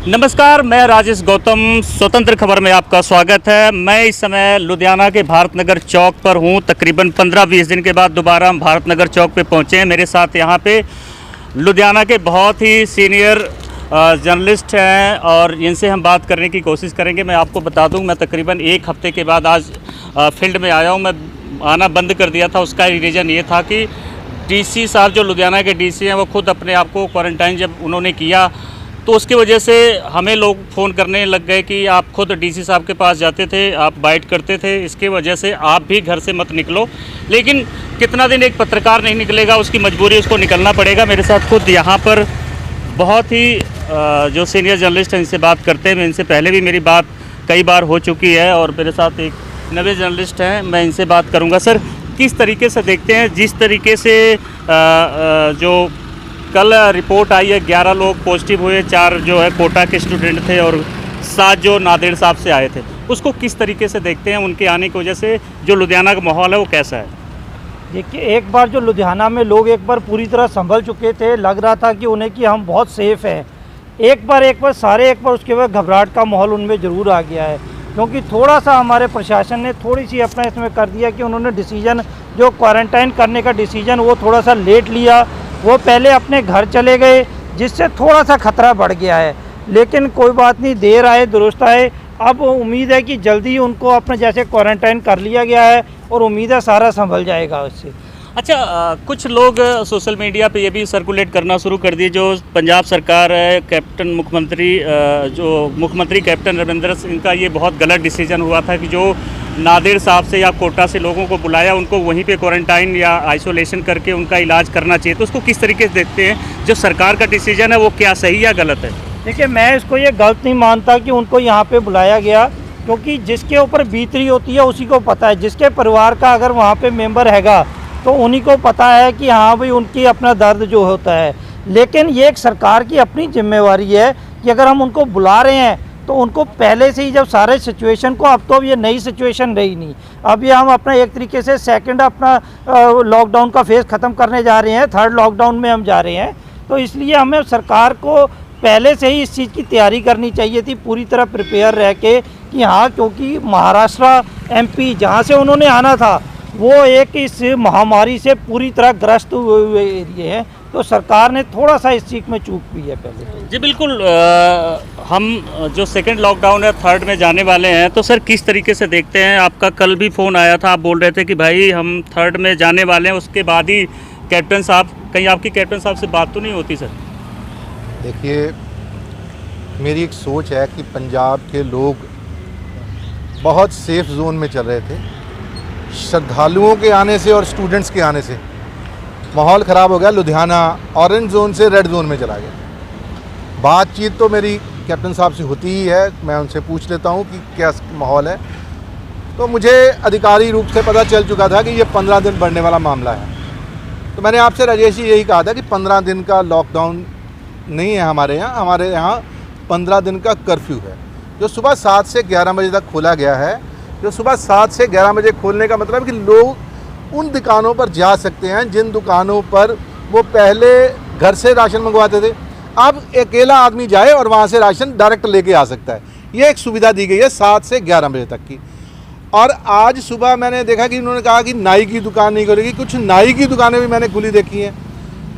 नमस्कार, मैं राजेश गौतम। स्वतंत्र खबर में आपका स्वागत है। मैं इस समय लुधियाना के भारत नगर चौक पर हूं। तकरीबन 15-20 दिन के बाद दोबारा हम भारत नगर चौक पे पहुंचे हैं। मेरे साथ यहां पे लुधियाना के बहुत ही सीनियर जर्नलिस्ट हैं और इनसे हम बात करने की कोशिश करेंगे। मैं आपको बता दूं, मैं तकरीबन एक हफ्ते के बाद आज फील्ड में आया हूँ। मैं आना बंद कर दिया था। उसका रीज़न ये था कि डीसी साहब, जो लुधियाना के डीसी हैं, वो खुद अपने आप को क्वारंटाइन जब उन्होंने किया तो उसकी वजह से हमें लोग फ़ोन करने लग गए कि आप खुद डीसी साहब के पास जाते थे, आप बाइट करते थे, इसके वजह से आप भी घर से मत निकलो। लेकिन कितना दिन एक पत्रकार नहीं निकलेगा, उसकी मजबूरी, उसको निकलना पड़ेगा। मेरे साथ खुद यहाँ पर बहुत ही जो सीनियर जर्नलिस्ट हैं, इनसे बात करते हैं। इनसे पहले भी मेरी बात कई बार हो चुकी है और मेरे साथ एक नवे जर्नलिस्ट हैं, मैं इनसे बात करूँगा। सर, किस तरीके से देखते हैं, जिस तरीके से जो कल रिपोर्ट आई है, 11 लोग पॉजिटिव हुए, 4 जो है कोटा के स्टूडेंट थे और 7 जो नादेड़ साहब से आए थे, उसको किस तरीके से देखते हैं? उनके आने की वजह से जो लुधियाना का माहौल है वो कैसा है? देखिए, एक बार जो लुधियाना में लोग एक बार पूरी तरह संभल चुके थे, लग रहा था कि उन्हें कि हम बहुत सेफ़ हैं। एक बार सारे उसके बाद घबराहट का माहौल उनमें ज़रूर आ गया है, क्योंकि थोड़ा सा हमारे प्रशासन ने थोड़ी सी अपना इसमें कर दिया कि उन्होंने डिसीजन, जो क्वारंटाइन करने का डिसीजन, वो थोड़ा सा लेट लिया। वो पहले अपने घर चले गए, जिससे थोड़ा सा खतरा बढ़ गया है। लेकिन कोई बात नहीं, देर आए दुरुस्त आए। अब उम्मीद है कि जल्दी उनको अपने जैसे क्वारंटाइन कर लिया गया है और उम्मीद है सारा संभल जाएगा उससे। अच्छा, कुछ लोग सोशल मीडिया पे ये भी सर्कुलेट करना शुरू कर दिए, जो पंजाब सरकार है, कैप्टन मुख्यमंत्री, जो मुख्यमंत्री कैप्टन अमरिंदर सिंह का ये बहुत गलत डिसीजन हुआ था कि जो नादेड़ साहब से या कोटा से लोगों को बुलाया, उनको वहीं पे क्वारंटाइन या आइसोलेशन करके उनका इलाज करना चाहिए। तो उसको किस तरीके से देखते हैं? जो सरकार का डिसीजन है वो क्या सही या गलत है? देखिए, मैं इसको ये गलत नहीं मानता कि उनको यहाँ पे बुलाया गया, क्योंकि जिसके ऊपर बीत रही होती है उसी को पता है। जिसके परिवार का अगर वहाँ पे मेंबर हैगा तो उन्हीं को पता है कि हाँ भाई, उनकी अपना दर्द जो होता है। लेकिन ये एक सरकार की अपनी जिम्मेवारी है कि अगर हम उनको बुला रहे हैं तो उनको पहले से ही, जब सारे सिचुएशन को, अब तो अब ये नई सिचुएशन रही नहीं, अब ये हम अपना एक तरीके से सेकंड अपना लॉकडाउन का फेज़ ख़त्म करने जा रहे हैं, 3rd लॉकडाउन में हम जा रहे हैं। तो इसलिए हमें सरकार को पहले से ही इस चीज़ की तैयारी करनी चाहिए थी, पूरी तरह प्रिपेयर रह के कि हाँ, क्योंकि महाराष्ट्र, MP जहाँ से उन्होंने आना था, वो एक इस महामारी से पूरी तरह ग्रस्त हुए एरिए हैं। तो सरकार ने थोड़ा सा इस चीज़ में चूक की है पहले। जी बिल्कुल। हम जो 2nd लॉकडाउन है, 3rd में जाने वाले हैं, तो सर किस तरीके से देखते हैं? आपका कल भी फ़ोन आया था, आप बोल रहे थे कि भाई हम 3rd में जाने वाले हैं, उसके बाद ही कैप्टन साहब, कहीं आपकी कैप्टन साहब से बात तो नहीं होती सर? देखिए, मेरी एक सोच है कि पंजाब के लोग बहुत सेफ जोन में चल रहे थे। श्रद्धालुओं के आने से और स्टूडेंट्स के आने से माहौल ख़राब हो गया। लुधियाना ऑरेंज जोन से रेड जोन में चला गया। बातचीत तो मेरी कैप्टन साहब से होती ही है, मैं उनसे पूछ लेता हूं कि क्या माहौल है। तो मुझे अधिकारी रूप से पता चल चुका था कि ये 15 दिन बढ़ने वाला मामला है। तो मैंने आपसे राजेश जी यही कहा था कि 15 दिन का लॉकडाउन नहीं है हमारे यहाँ 15 दिन का कर्फ्यू है, जो सुबह 7 से 11 बजे तक खोला गया है। जो सुबह 7 से 11 बजे खोलने का मतलब है कि लोग उन दुकानों पर जा सकते हैं जिन दुकानों पर वो पहले घर से राशन मंगवाते थे। अब अकेला आदमी जाए और वहाँ से राशन डायरेक्ट लेके आ सकता है। ये एक सुविधा दी गई है 7 से 11 बजे तक की। और आज सुबह मैंने देखा कि उन्होंने कहा कि नाई की दुकान नहीं खुलेगी। कुछ नाई की दुकानें भी मैंने खुली देखी हैं,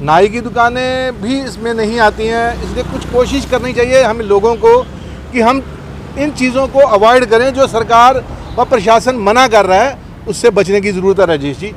नाई की दुकानें भी इसमें नहीं आती हैं। इसलिए कुछ कोशिश करनी चाहिए हम लोगों को कि हम इन चीज़ों को अवॉइड करें। जो सरकार व प्रशासन मना कर रहा है उससे बचने की ज़रूरत है राजेश जी।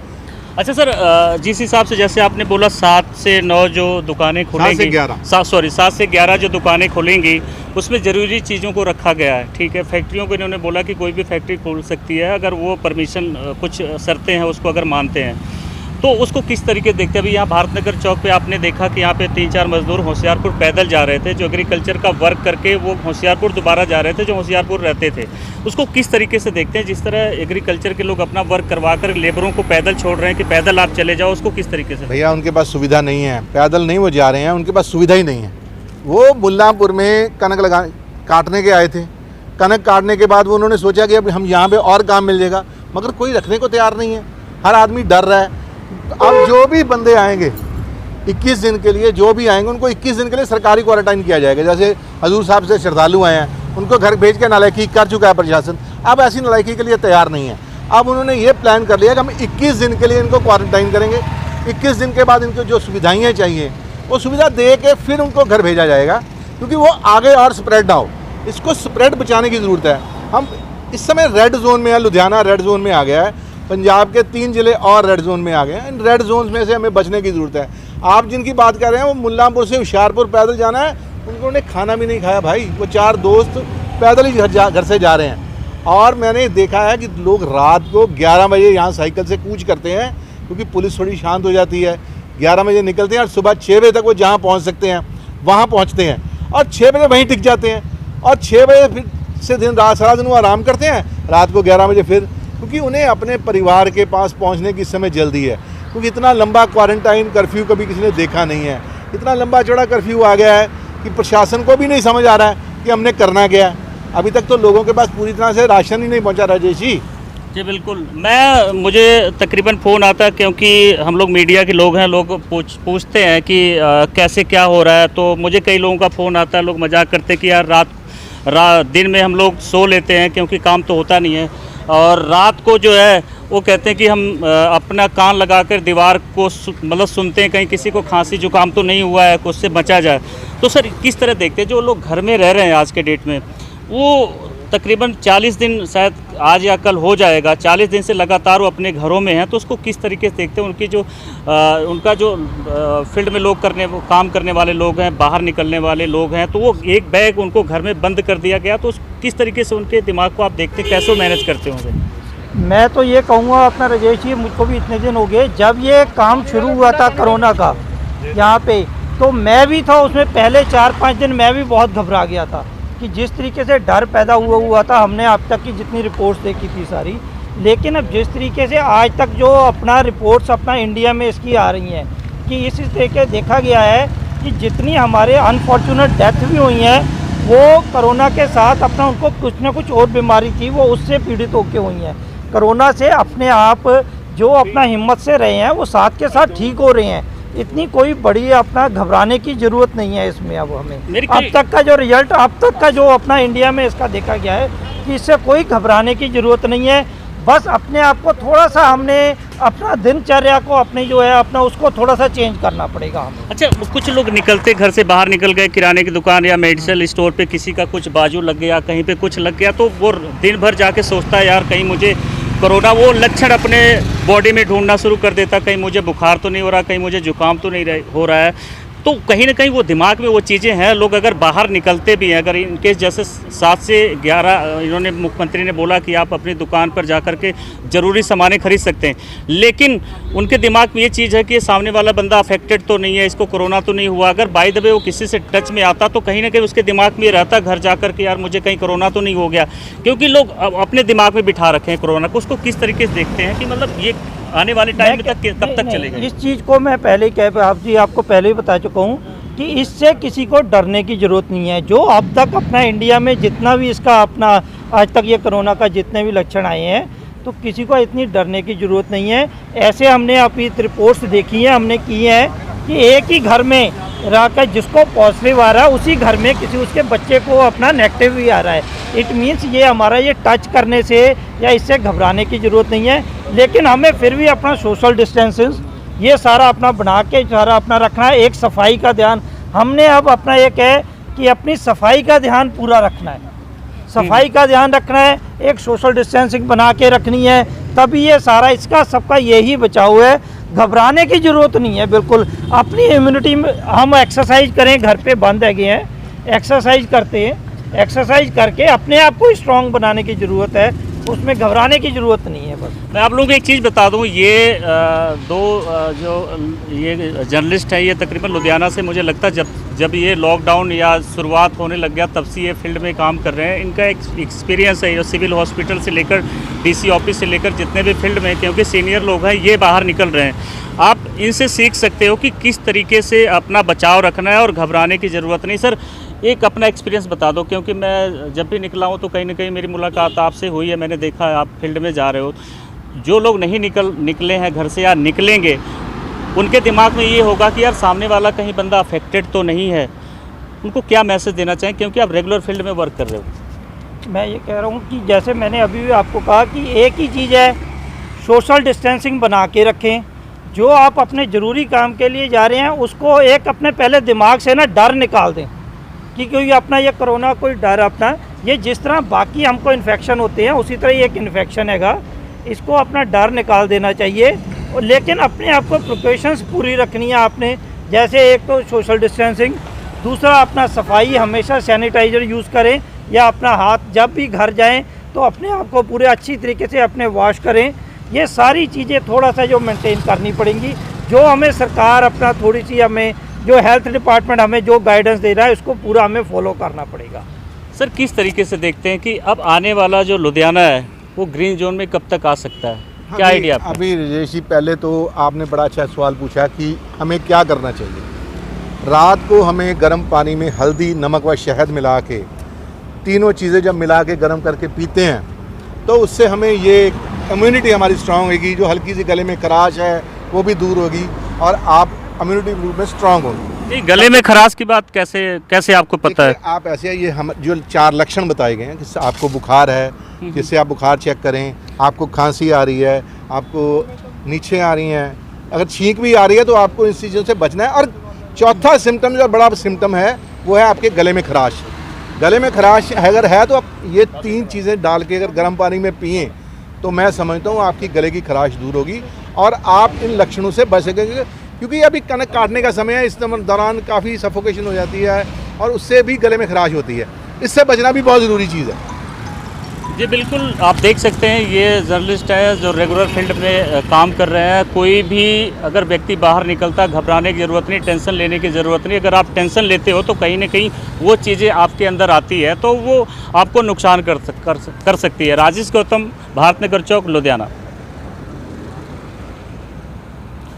अच्छा सर, जिस हिसाब से जैसे आपने बोला 7 से 9 जो दुकानें खुलेंगी, 7 से 11 जो दुकानें खुलेंगी, उसमें ज़रूरी चीज़ों को रखा गया है। ठीक है, फैक्ट्रियों को इन्होंने बोला कि कोई भी फैक्ट्री खोल सकती है अगर वो परमिशन, कुछ शर्तें हैं उसको अगर मानते हैं। तो उसको किस तरीके से देखते हैं? अभी यहाँ भारत नगर चौक पे आपने देखा कि यहाँ पे 3-4 मजदूर होशियारपुर पैदल जा रहे थे, जो एग्रीकल्चर का वर्क करके वो होशियारपुर दोबारा जा रहे थे, जो होशियारपुर रहते थे। उसको किस तरीके से देखते हैं? जिस तरह एग्रीकल्चर के लोग अपना वर्क करवा कर लेबरों को पैदल छोड़ रहे हैं कि पैदल आप चले जाओ, उसको किस तरीके से? भैया, उनके पास सुविधा नहीं है, पैदल नहीं वो जा रहे हैं, उनके पास सुविधा ही नहीं है। वो मुल्लांपुर में कनक काटने के आए थे। कनक काटने के बाद वो उन्होंने सोचा कि अब हम यहाँ पे और काम मिल जाएगा, मगर कोई रखने को तैयार नहीं है। हर आदमी डर रहा है। अब जो भी बंदे आएंगे 21 दिन के लिए जो भी आएंगे उनको 21 दिन के लिए सरकारी क्वारंटाइन किया जाएगा। जैसे हजूर साहब से श्रद्धालु आए हैं उनको घर भेज के नालायकी कर चुका है प्रशासन, अब ऐसी नालायकी के लिए तैयार नहीं है। अब उन्होंने ये प्लान कर लिया कि हम 21 दिन के लिए इनको क्वारंटाइन करेंगे। 21 दिन के बाद इनको जो सुविधाएँ चाहिए वो सुविधा दे के फिर उनको घर भेजा जाएगा, क्योंकि वो आगे और स्प्रेड ना हो। इसको स्प्रेड बचाने की ज़रूरत है। हम इस समय रेड जोन में है, लुधियाना रेड जोन में आ गया है, पंजाब के 3 ज़िले और रेड जोन में आ गए हैं। इन रेड जोन में से हमें बचने की ज़रूरत है। आप जिनकी बात कर रहे हैं वो मुल्लांपुर से होशियारपुर पैदल जाना है, उन्होंने खाना भी नहीं खाया भाई। वो 4 दोस्त पैदल ही घर से जा रहे हैं। और मैंने देखा है कि लोग रात को 11 बजे यहाँ साइकिल से कूच करते हैं, क्योंकि पुलिस थोड़ी शांत हो जाती है। 11 बजे निकलते हैं और सुबह 6 बजे तक वो जहाँ पहुँच सकते हैं वहाँ पहुँचते हैं, और 6 बजे वहीं टिक जाते हैं, और 6 बजे फिर से दिन रात सारा दिन वो आराम करते हैं। रात को 11 बजे फिर, क्योंकि उन्हें अपने परिवार के पास पहुंचने की इस समय जल्दी है। क्योंकि इतना लंबा क्वारंटाइन कर्फ्यू कभी किसी ने देखा नहीं है। इतना लंबा चौड़ा कर्फ्यू आ गया है कि प्रशासन को भी नहीं समझ आ रहा है कि हमने करना क्या है। अभी तक तो लोगों के पास पूरी तरह से राशन ही नहीं पहुँचा। राजेश जी बिल्कुल, मुझे तकरीबन फ़ोन आता है, क्योंकि हम लोग मीडिया के लोग हैं, लोग पूछते हैं कि कैसे क्या हो रहा है। तो मुझे कई लोगों का फ़ोन आता है, लोग मजाक करते हैं कि यार दिन में हम लोग सो लेते हैं क्योंकि काम तो होता नहीं है, और रात को जो है वो कहते हैं कि हम अपना कान लगाकर दीवार को मतलब सुनते हैं, कहीं किसी को खांसी जुकाम तो नहीं हुआ है, उससे बचा जाए। तो सर किस तरह देखते हैं जो लोग घर में रह रहे हैं आज के डेट में, वो तकरीबन 40 दिन, शायद आज या कल हो जाएगा, 40 दिन से लगातार वो अपने घरों में हैं, तो उसको किस तरीके से देखते हैं? उनकी जो उनका जो फील्ड में काम करने वाले लोग हैं, बाहर निकलने वाले लोग हैं, तो वो एक बैग उनको घर में बंद कर दिया गया, तो किस तरीके से उनके दिमाग को आप देखते हैं, कैसे मैनेज करते होंगे? मैं तो ये कहूँगा अपना राजेश जी, मुझको भी इतने दिन हो गए जब ये काम शुरू हुआ था कोरोना का यहाँ पे, तो मैं भी था उसमें। पहले 4-5 दिन मैं भी बहुत घबरा गया था कि जिस तरीके से डर पैदा हुआ था। हमने अब तक की जितनी रिपोर्ट्स देखी थी सारी, लेकिन अब जिस तरीके से आज तक जो अपना रिपोर्ट्स अपना इंडिया में इसकी आ रही हैं कि इस तरीके देखा गया है कि जितनी हमारे अनफॉर्चुनेट डेथ भी हुई हैं वो कोरोना के साथ अपना उनको कुछ ना कुछ और बीमारी थी वो उससे पीड़ित होकर हुई हैं। कोरोना से अपने आप जो अपना हिम्मत से रहे हैं वो साथ के साथ ठीक हो रहे हैं। इतनी कोई बड़ी अपना घबराने की ज़रूरत नहीं है इसमें। अब हमें अब तक का जो रिजल्ट, अब तक का जो अपना इंडिया में इसका देखा गया है कि इससे कोई घबराने की ज़रूरत नहीं है। बस अपने आप को थोड़ा सा हमने अपना दिनचर्या को अपने जो है अपना उसको थोड़ा सा चेंज करना पड़ेगा हमें। अच्छा, कुछ लोग निकलते घर से बाहर निकल गए, किराने की दुकान या मेडिकल स्टोर पे किसी का कुछ बाजू लग गया, कहीं पे कुछ लग गया, तो वो दिन भर जाके सोचता है यार कहीं मुझे कोरोना, वो लक्षण अपने बॉडी में ढूंढना शुरू कर देता, कहीं मुझे बुखार तो नहीं हो रहा, कहीं मुझे जुकाम तो नहीं हो रहा है। तो कहीं ना कहीं वो दिमाग में वो चीज़ें हैं। लोग अगर बाहर निकलते भी हैं, अगर इनके जैसे 7 से 11 इन्होंने मुख्यमंत्री ने बोला कि आप अपनी दुकान पर जाकर के ज़रूरी सामानें खरीद सकते हैं, लेकिन उनके दिमाग में ये चीज़ है कि सामने वाला बंदा अफेक्टेड तो नहीं है, इसको कोरोना तो नहीं हुआ। अगर बाय द वे वो किसी से टच में आता तो कहीं ना कहीं उसके दिमाग में ये रहता घर जाकर के यार मुझे कहीं कोरोना तो नहीं हो गया, क्योंकि लोग अपने दिमाग में बिठा रखे हैं कोरोना को। उसको किस तरीके से देखते हैं कि मतलब ये आने वाले टाइम तक कब तक चलेगा? इस चीज़ को मैं पहले ही आपको पहले ही बता चुका हूँ कि इससे किसी को डरने की ज़रूरत नहीं है। जो अब तक अपना इंडिया में जितना भी इसका अपना आज तक ये कोरोना का जितने भी लक्षण आए हैं, तो किसी को इतनी डरने की ज़रूरत नहीं है। ऐसे हमने अपनी रिपोर्ट्स देखी हैं, हमने की है कि एक ही घर में रहकर जिसको पॉजिटिव आ रहा है उसी घर में किसी उसके बच्चे को अपना नेगेटिव भी आ रहा है। इट मीन्स ये हमारा ये टच करने से या इससे घबराने की ज़रूरत नहीं है, लेकिन हमें फिर भी अपना सोशल डिस्टेंसेस ये सारा अपना बना के सारा अपना रखना है। एक सफाई का ध्यान हमने अब अपना एक है कि अपनी सफाई का ध्यान पूरा रखना है, सफाई का ध्यान रखना है, एक सोशल डिस्टेंसिंग बना के रखनी है, तभी ये सारा इसका सबका यही बचाव है। घबराने की ज़रूरत नहीं है बिल्कुल। अपनी इम्यूनिटी में हम एक्सरसाइज करें, घर पे बंद है गए हैं, एक्सरसाइज करते हैं, एक्सरसाइज करके अपने आप को स्ट्रॉन्ग बनाने की ज़रूरत है, उसमें घबराने की ज़रूरत नहीं है। बस मैं आप लोगों को एक चीज़ बता दूं, ये जो ये जर्नलिस्ट है, ये तकरीबन लुधियाना से मुझे लगता है जब ये लॉकडाउन या शुरुआत होने लग गया तब से ये फील्ड में काम कर रहे हैं। इनका एक एक्सपीरियंस है, सिविल हॉस्पिटल से लेकर डीसी ऑफिस से लेकर जितने भी फील्ड में, क्योंकि सीनियर लोग हैं ये बाहर निकल रहे हैं। आप इनसे सीख सकते हो कि किस तरीके से अपना बचाव रखना है और घबराने की ज़रूरत नहीं। सर एक अपना एक्सपीरियंस बता दो, क्योंकि मैं जब भी निकला हूँ तो कहीं ना कहीं मेरी मुलाकात आपसे हुई है, मैंने देखा है आप फील्ड में जा रहे हो। जो लोग नहीं निकले हैं घर से या निकलेंगे, उनके दिमाग में ये होगा कि यार सामने वाला कहीं बंदा अफेक्टेड तो नहीं है। उनको क्या मैसेज देना चाहें, क्योंकि आप रेगुलर फील्ड में वर्क कर रहे हो? मैं ये कह रहा हूँ कि जैसे मैंने अभी भी आपको कहा कि एक ही चीज़ है, सोशल डिस्टेंसिंग बना के रखें। जो आप अपने ज़रूरी काम के लिए जा रहे हैं उसको एक अपने पहले दिमाग से ना डर निकाल दें कि कोई अपना ये कोरोना कोई डर अपना, ये जिस तरह बाकी हमको इन्फेक्शन होते हैं उसी तरह ये एक इन्फेक्शन हैगा, इसको अपना डर निकाल देना चाहिए। और लेकिन अपने आप को प्रिकॉशंस पूरी रखनी है आपने, जैसे एक तो सोशल डिस्टेंसिंग, दूसरा अपना सफाई, हमेशा सैनिटाइज़र यूज़ करें, या अपना हाथ जब भी घर जाएं तो अपने आप को पूरे अच्छी तरीके से अपने वॉश करें। ये सारी चीज़ें थोड़ा सा जो मेंटेन करनी पड़ेंगी, जो हमें सरकार अपना थोड़ी सी हमें जो हेल्थ डिपार्टमेंट हमें जो गाइडेंस दे रहा है उसको पूरा हमें फॉलो करना पड़ेगा। सर, किस तरीके से देखते हैं कि अब आने वाला जो लुधियाना है वो ग्रीन जोन में कब तक आ सकता है? क्या आइडिया आपका? अभी राजेश जी, पहले तो आपने बड़ा अच्छा सवाल पूछा कि हमें क्या करना चाहिए। रात को हमें गर्म पानी में हल्दी, नमक व शहद मिला के, तीनों चीज़ें जब मिला के गर्म करके पीते हैं तो उससे हमें ये इम्यूनिटी हमारी स्ट्रांग होगी, जो हल्की सी गले में खराश है वो भी दूर होगी और आप इम्यूनिटी रूप में स्ट्रांग होंगे। नहीं, गले में खराश की बात कैसे आपको पता है? आप ऐसे ये हम जो 4 लक्षण बताए गए हैं, जिससे आपको बुखार है, जिससे आप बुखार चेक करें, आपको खांसी आ रही है, आपको नीचे आ रही हैं, अगर छींक भी आ रही है तो आपको इन चीज़ों से बचना है। और चौथा सिम्टम जो बड़ा सिम्टम है वो है आपके गले में खराश। गले में खराश अगर है तो आप ये 3 चीज़ें डाल के अगर गर्म पानी में पिएं तो मैं समझता हूँ आपकी गले की खराश दूर होगी और आप इन लक्षणों से बच सकेंगे। क्योंकि अभी कनक काटने का समय है, इस दौरान काफ़ी सफोकेशन हो जाती है और उससे भी गले में खराश होती है। इससे बचना भी बहुत ज़रूरी चीज़ है। जी बिल्कुल, आप देख सकते हैं ये जर्नलिस्ट है जो रेगुलर फील्ड में काम कर रहे हैं। कोई भी अगर व्यक्ति बाहर निकलता, घबराने की ज़रूरत नहीं, टेंशन लेने की ज़रूरत नहीं। अगर आप टेंशन लेते हो तो कहीं ना कहीं वो चीज़ें आपके अंदर आती है तो वो आपको नुकसान कर सकती है। राजेश गौतम, भारत नगर चौक, लुधियाना।